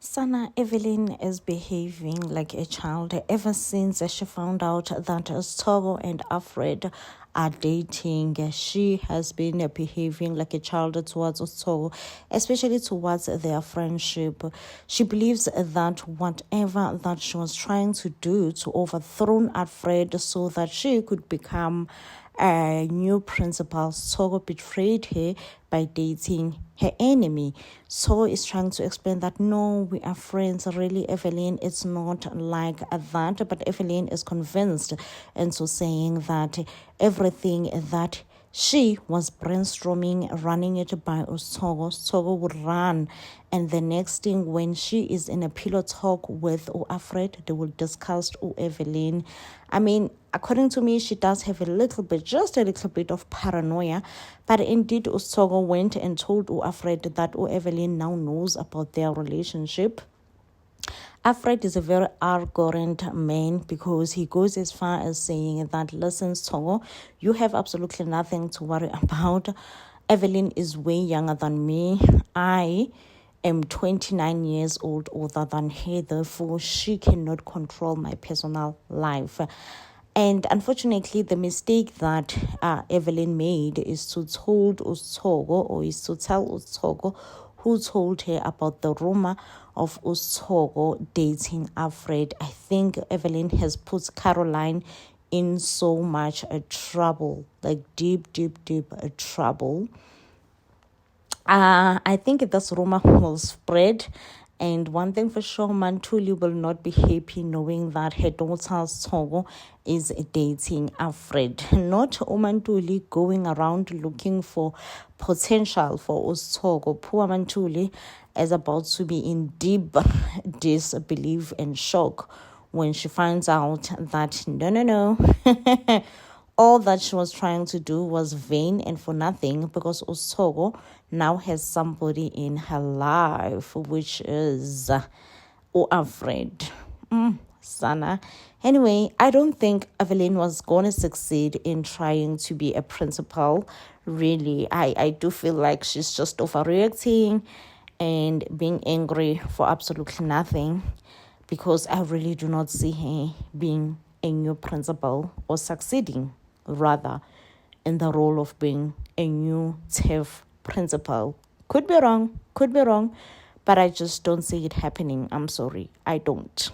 Sana, Evelyn is behaving like a child ever since she found out that Stogo and Alfred are dating. She has been behaving like a child towards Stogo, especially towards their friendship. She believes that whatever that she was trying to do to overthrow Alfred so that she could become a new principal, Sogo betrayed her by dating her enemy. So is trying to explain that no, we are friends. Really, Evelyn, it's not like that. But Evelyn is convinced, and so saying that everything that she was brainstorming, running it by Ustogo. Stogo would run. And the next thing, when she is in a pillow talk with Alfred, they will discuss Evelyn. I mean, according to me, she does have just a little bit of paranoia. But indeed, Ustogo went and told Alfred that Evelyn now knows about their relationship. Alfred is a very arrogant man because he goes as far as saying that, listen, Stogo, you have absolutely nothing to worry about. Evelyn is way younger than me. I am 29 years old older than her, therefore she cannot control my personal life. And unfortunately, the mistake that Evelyn made is to tell Ustogo who told her about the rumor of Ustogo dating Alfred. I think Evelyn has put Caroline in so much trouble, like deep trouble. I think this rumor will spread. And one thing for sure, Mantuli will not be happy knowing that her daughter Togo is dating Alfred. Not Mantuli going around looking for potential for Togo. Poor Mantuli is about to be in deep disbelief and shock when she finds out that no. All that she was trying to do was vain and for nothing because Ustogo now has somebody in her life, which is Alfred. Sana. Anyway, I don't think Evelyn was going to succeed in trying to be a principal. Really, I do feel like she's just overreacting and being angry for absolutely nothing because I really do not see her being a new principal or succeeding rather in the role of being a new TEF principal. Could be wrong, but I just don't see it happening. I'm sorry, I don't.